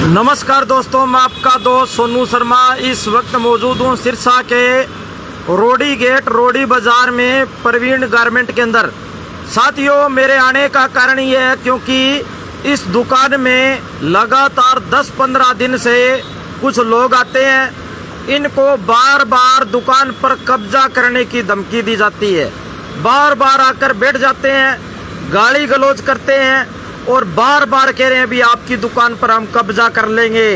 नमस्कार दोस्तों, मैं आपका दोस्त सोनू शर्मा इस वक्त मौजूद हूँ सिरसा के रोडी गेट रोडी बाज़ार में प्रवीण गारमेंट के अंदर। साथियों, मेरे आने का कारण ये है क्योंकि इस दुकान में लगातार 10-15 दिन से कुछ लोग आते हैं। इनको बार बार दुकान पर कब्जा करने की धमकी दी जाती है। बार बार आकर बैठ जाते हैं, गाली गलौज करते हैं और बार बार कह रहे हैं भी आपकी दुकान पर हम कब्जा कर लेंगे,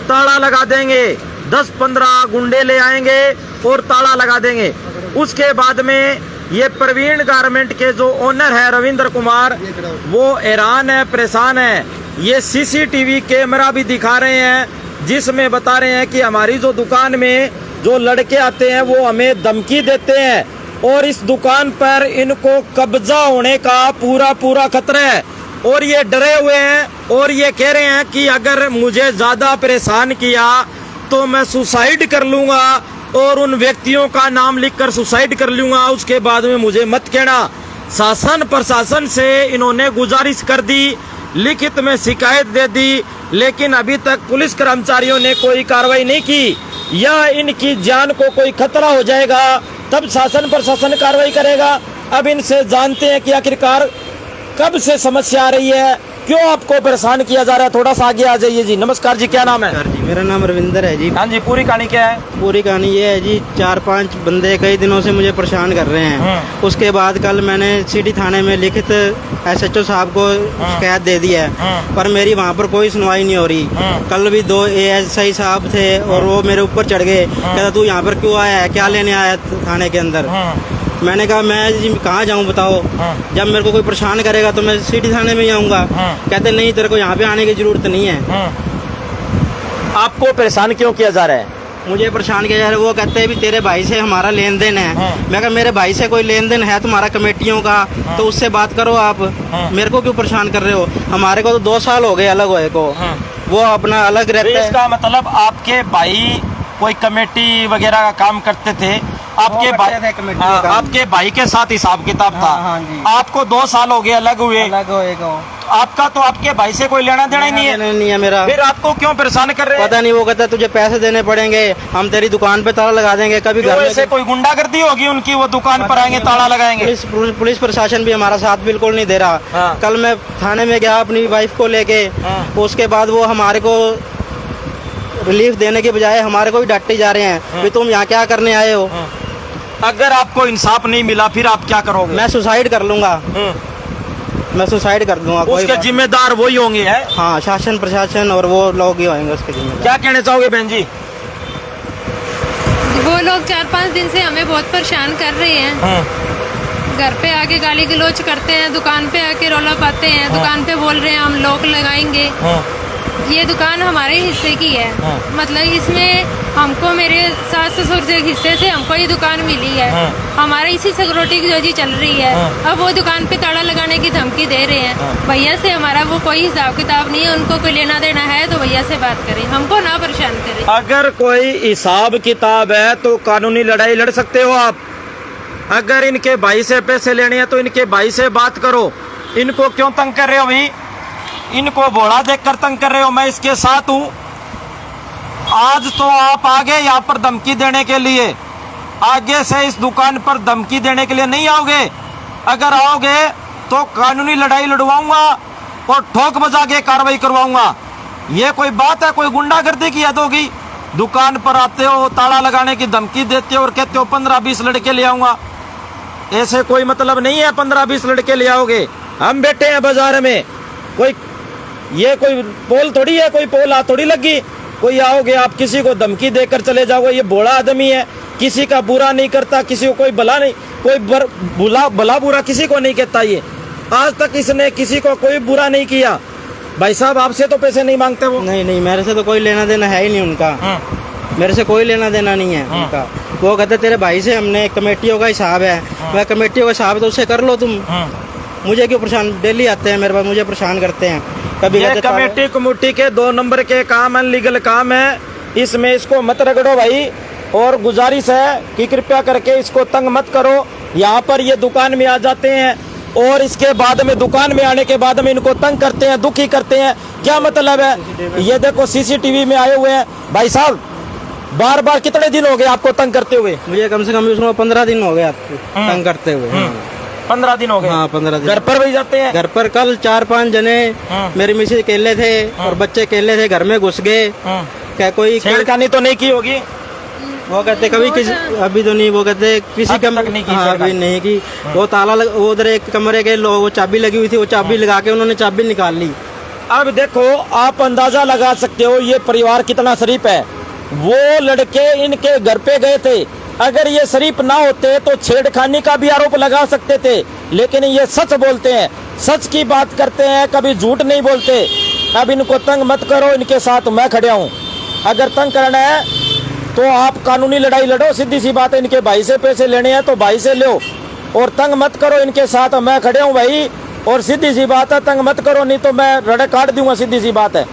ताला लगा देंगे। 10-15 गुंडे ले आएंगे और ताला लगा देंगे। उसके बाद में ये प्रवीण गारमेंट के जो ओनर है रविंद्र कुमार, वो हैरान है, परेशान है। ये सीसीटीवी कैमरा भी दिखा रहे हैं जिसमें बता रहे हैं कि हमारी जो दुकान में जो लड़के आते हैं वो हमें धमकी देते हैं और इस दुकान पर इनको कब्जा होने का पूरा खतरा है। और ये डरे हुए हैं और ये कह रहे हैं कि अगर मुझे ज़्यादा परेशान किया तो मैं सुसाइड कर लूँगा और उन व्यक्तियों का नाम लिखकर सुसाइड कर लूँगा, उसके बाद में मुझे मत कहना। शासन प्रशासन से इन्होंने गुजारिश कर दी, लिखित में शिकायत दे दी, लेकिन अभी तक पुलिस कर्मचारियों ने कोई कार्रवाई नहीं की। या इनकी जान को कोई खतरा हो जाएगा तब शासन प्रशासन कार्रवाई करेगा। अब इनसे जानते हैं कि आखिरकार कब से समस्या आ रही है, क्यों आपको परेशान किया जा रहा है। थोड़ा सा आगे आ जाइए जी। नमस्कार जी, क्या नाम है? जी, मेरा नाम रविंदर है जी। हाँ जी, पूरी कहानी क्या है? पूरी कहानी ये है जी, 4-5 बंदे कई दिनों से मुझे परेशान कर रहे हैं। उसके बाद कल मैंने सिटी थाने में लिखित SHO साहब को शिकायत दे दी है, पर मेरी वहाँ पर कोई सुनवाई नहीं हो रही। कल भी 2 ASI साहब थे और वो मेरे ऊपर चढ़ गए, कहता तू यहाँ पर क्यों आया है, क्या लेने आया थाने के अंदर। मैंने कहा मैं जी कहाँ जाऊँ बताओ, जब मेरे को कोई परेशान करेगा तो मैं सिटी थाने में ही आऊँगा। कहते नहीं, तेरे को यहाँ पे आने की जरूरत नहीं है। आपको परेशान क्यों किया जा रहा है? मुझे परेशान किया जा रहा है। वो कहते हैं भी तेरे भाई से हमारा लेन देन है। मैं कहा मेरे भाई से कोई लेन देन है तुम्हारा कमेटियों का, तो उससे बात करो आप। मेरे को क्यों परेशान कर रहे हो? हमारे को तो 2 साल हो गए अलग हुए को, वो अपना अलग रहते हैं। इसका मतलब आपके भाई कोई कमेटी वगैरह का काम करते थे, आपके भाई के साथ हिसाब किताब था। हाँ जी। आपको 2 साल हो गए अलग हुए। आपका तो आपके भाई से कोई लेना देना ही नहीं है मेरा। फिर आपको क्यों परेशान कर रहे हैं? पता नहीं, वो कहता है तुझे पैसे देने पड़ेंगे, हम तेरी दुकान पे ताला लगा देंगे। कभी घर में ऐसे कोई गुंडागर्दी होगी उनकी, वो दुकान पर आएंगे ताला लगाएंगे। पुलिस प्रशासन भी हमारा साथ बिल्कुल नहीं दे रहा। कल मैं थाने में गया अपनी वाइफ को लेके, उसके बाद वो हमारे को रिलीफ देने के बजाय हमारे को भी डांटे जा रहे हैं कि तुम यहाँ क्या करने आए हो। अगर आपको इंसाफ नहीं मिला फिर आप क्या करोगे? मैं सुसाइड कर लूंगा, मैं सुसाइड कर दूंगा। उसके जिम्मेदार वही होंगे है? हाँ, शासन प्रशासन और वो लोग ही होंगे उसके जिम्मेदार। क्या कहना चाहोगे बहन जी? वो लोग 4-5 दिन से हमें बहुत परेशान कर रहे हैं। घर पे आके गाली गलौज करते हैं, दुकान पे आके रौला पाते हैं, दुकान पे बोल रहे हैं हम लॉक लगाएंगे। ये दुकान हमारे हिस्से की है, मतलब इसमें हमको मेरे सास ससुर के हिस्से से हमको ये दुकान मिली है। हमारे इसी सिक्योरिटी की जो चल रही है। अब वो दुकान पे ताला लगाने की धमकी दे रहे हैं। भैया से हमारा वो कोई हिसाब किताब नहीं है, उनको कोई लेना देना है तो भैया से बात करें, हमको ना परेशान करें। अगर कोई हिसाब किताब है तो कानूनी लड़ाई लड़ सकते हो आप। अगर इनके भाई से पैसे लेने हैं तो इनके भाई से बात करो। इनको क्यों तंग कर रहे हो भाई? इनको भोला देखकर तंग कर रहे हो। मैं इसके साथ हूँ। आज तो आप आगे यहाँ पर धमकी देने के लिए, आगे से इस दुकान पर धमकी देने के लिए नहीं आओगे। अगर आओगे तो कानूनी लड़ाई लड़वाऊंगा और ठोक बजा के कार्रवाई करवाऊंगा। ये कोई बात है? कोई गुंडागर्दी की हद होगी? दुकान पर आते हो, ताला लगाने की धमकी देते हो और कहते हो 15-20 लड़के ले आऊंगा। ऐसे कोई मतलब नहीं है 15-20 लड़के ले आओगे। हम बैठे हैं बाजार में, ये कोई पोल थोड़ी है, कोई पोल हाथ थोड़ी लगी। कोई आओगे आप किसी को धमकी देकर चले जाओगे। ये भोला आदमी है, किसी का बुरा नहीं करता, किसी को कोई भला नहीं, कोई भला बुरा किसी को नहीं कहता। ये आज तक इसने किसी को कोई बुरा नहीं किया। भाई साहब, आपसे तो पैसे नहीं मांगते वो? नहीं, मेरे से तो कोई लेना देना है ही नहीं उनका। मेरे से कोई लेना देना नहीं है उनका। वो कहते तेरे भाई से हमने कमेटियों का हिसाब है। मैं कमेटियों का हिसाब तो उससे कर लो तुम, मुझे क्यों परेशान? डेली आते हैं मेरे पास, मुझे परेशान करते हैं। कभी ये कमेटी कमेटी के 2 नंबर के काम, अनलीगल काम है। इसमें इसको मत रगड़ो भाई, और गुजारिश है कि कृपया करके इसको तंग मत करो। यहाँ पर ये दुकान में आ जाते हैं, और इसके बाद में दुकान में आने के बाद में इनको तंग करते हैं, दुखी करते हैं। क्या मतलब है? ये देखो सीसीटीवी में आए हुए हैं। भाई साहब बार बार कितने दिन हो गए आपको तंग करते हुए? मुझे कम से कम उसको 15 दिन हो गए आपको तंग करते हुए। 15 दिन हो गए? हाँ 15 दिन। घर पर भी जाते हैं? घर पर कल 4-5 जने मेरी मिसेज अकेले थे और बच्चे अकेले थे, घर में घुस गए। क्या कोई छेड़खानी तो नहीं की होगी? वो कहते कभी किसी, अभी तो नहीं, वो कहते किसी अब तक नहीं की हाँ अभी छेड़खानी? नहीं की। वो वो उधर एक कमरे के वो चाबी लगी हुई थी, वो चाबी लगा के उन्होंने चाबी निकाल ली। अब देखो आप अंदाजा लगा सकते हो ये परिवार कितना शरीफ है। वो लड़के इनके घर पे गए थे, अगर ये शरीफ ना होते तो छेड़खानी का भी आरोप लगा सकते थे, लेकिन ये सच बोलते हैं, सच की बात करते हैं, कभी झूठ नहीं बोलते। अब इनको तंग मत करो, इनके साथ मैं खड़ा हूँ। अगर तंग करना है तो आप कानूनी लड़ाई लड़ो, सीधी सी बात है। इनके भाई से पैसे लेने हैं तो भाई से लो, और तंग मत करो इनके साथ, मैं खड़े हूँ भाई। और सीधी सी बात है, तंग मत करो, नहीं तो मैं रड़े काट दूंगा, सीधी सी बात है।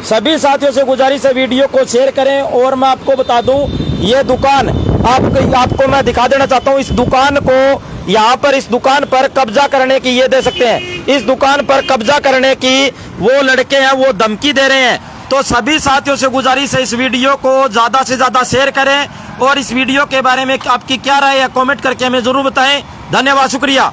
सभी साथियों से गुजारिश है वीडियो को शेयर करें। और मैं आपको बता दूं, ये दुकान आपको मैं दिखा देना चाहता हूं। इस दुकान को यहाँ पर, इस दुकान पर कब्जा करने की, ये दे सकते हैं, इस दुकान पर कब्जा करने की वो लड़के हैं, वो धमकी दे रहे हैं। तो सभी साथियों से गुजारिश है, इस वीडियो को ज्यादा से ज्यादा शेयर करें और इस वीडियो के बारे में आपकी क्या राय है कमेंट करके हमें जरूर बताएं। धन्यवाद, शुक्रिया।